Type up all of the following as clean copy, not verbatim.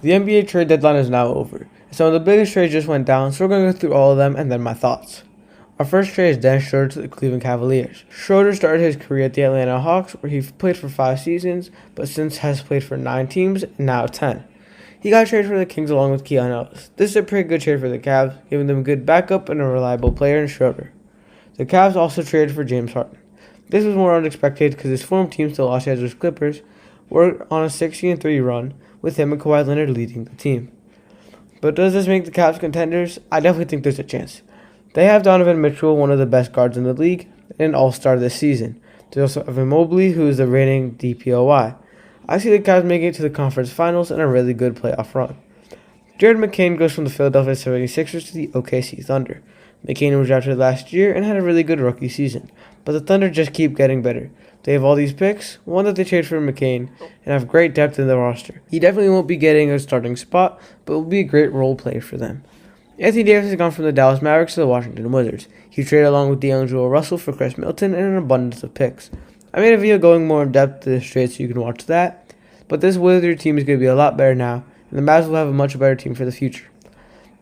The NBA trade deadline is now over. Some of the biggest trades just went down, so we're going to go through all of them and then my thoughts. Our first trade is Dennis Schroeder to the Cleveland Cavaliers. Schroeder started his career at the Atlanta Hawks, where he played for 5 seasons, but since has played for 9 teams and now 10. He got traded for the Kings along with Keon Ellis. This is a pretty good trade for the Cavs, giving them a good backup and a reliable player in Schroeder. The Cavs also traded for James Harden. This was more unexpected because his former team, the Los Angeles Clippers, were on a 16-3 run, with him and Kawhi Leonard leading the team. But does this make the Cavs contenders? I definitely think there's a chance. They have Donovan Mitchell, one of the best guards in the league, and an all-star this season. They also have Mobley, who is the reigning DPOY. I see the Cavs making it to the conference finals and a really good playoff run. Jared McCain goes from the Philadelphia 76ers to the OKC Thunder. McCain was drafted last year and had a really good rookie season, but the Thunder just keep getting better. They have all these picks, one that they traded for McCain, and have great depth in the roster. He definitely won't be getting a starting spot, but will be a great role player for them. Anthony Davis has gone from the Dallas Mavericks to the Washington Wizards. He traded along with D'Angelo Russell for Chris Middleton and an abundance of picks. I made a video going more in depth to this trade so you can watch that, but this Wizards team is going to be a lot better now, and the Mavs will have a much better team for the future.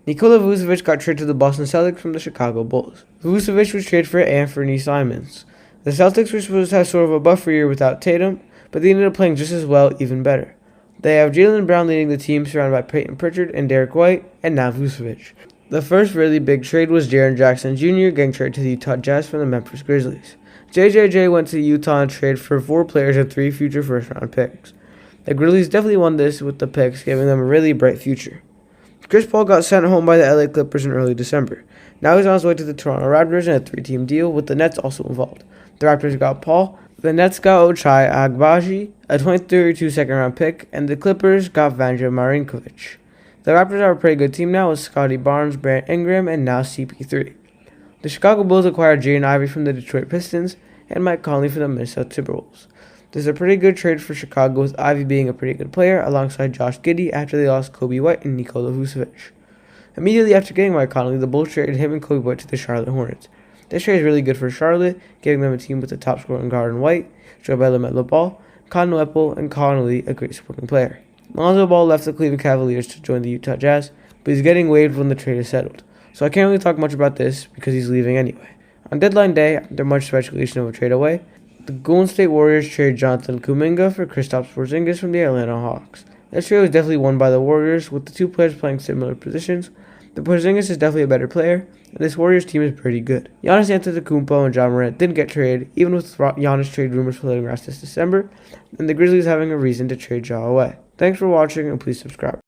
Nikola Vucevic got traded to the Boston Celtics from the Chicago Bulls. Vucevic was traded for Anthony Simons. The Celtics were supposed to have sort of a buffer year without Tatum, but they ended up playing just as well, even better. They have Jaylen Brown leading the team, surrounded by Peyton Pritchard and Derek White, and now Vucevic. The first really big trade was Jaren Jackson Jr. getting traded to the Utah Jazz from the Memphis Grizzlies. JJJ went to Utah and traded for 4 players and 3 future first-round picks. The Grizzlies definitely won this with the picks, giving them a really bright future. Chris Paul got sent home by the LA Clippers in early December. Now he's on his way to the Toronto Raptors in a 3-team deal, with the Nets also involved. The Raptors got Paul, the Nets got Ochai Agbaji, a 2032 second-round pick, and the Clippers got Vanja Marinkovic. The Raptors are a pretty good team now with Scotty Barnes, Brandon Ingram, and now CP3. The Chicago Bulls acquired Jaden Ivey from the Detroit Pistons and Mike Conley from the Minnesota Timberwolves. This is a pretty good trade for Chicago, with Ivey being a pretty good player alongside Josh Giddey after they lost Kobe White and Nikola Vucevic. Immediately after getting Mike Conley, the Bulls traded him and Kobe White to the Charlotte Hornets. This trade is really good for Charlotte, giving them a team with the top scoring guard in White, joined by LaMelo Ball, Conley Epple, and Conley, a great supporting player. Lonzo Ball left the Cleveland Cavaliers to join the Utah Jazz, but he's getting waived when the trade is settled, so I can't really talk much about this because he's leaving anyway. On deadline day, after much speculation of a trade away, the Golden State Warriors traded Jonathan Kuminga for Kristaps Porzingis from the Atlanta Hawks. This trade was definitely won by the Warriors, with the 2 players playing similar positions. The Porzingis is definitely a better player, and this Warriors team is pretty good. Giannis Antetokounmpo and Ja Morant didn't get traded, even with Giannis trade rumors floating around this December, and the Grizzlies having a reason to trade Ja away. Thanks for watching, and please subscribe.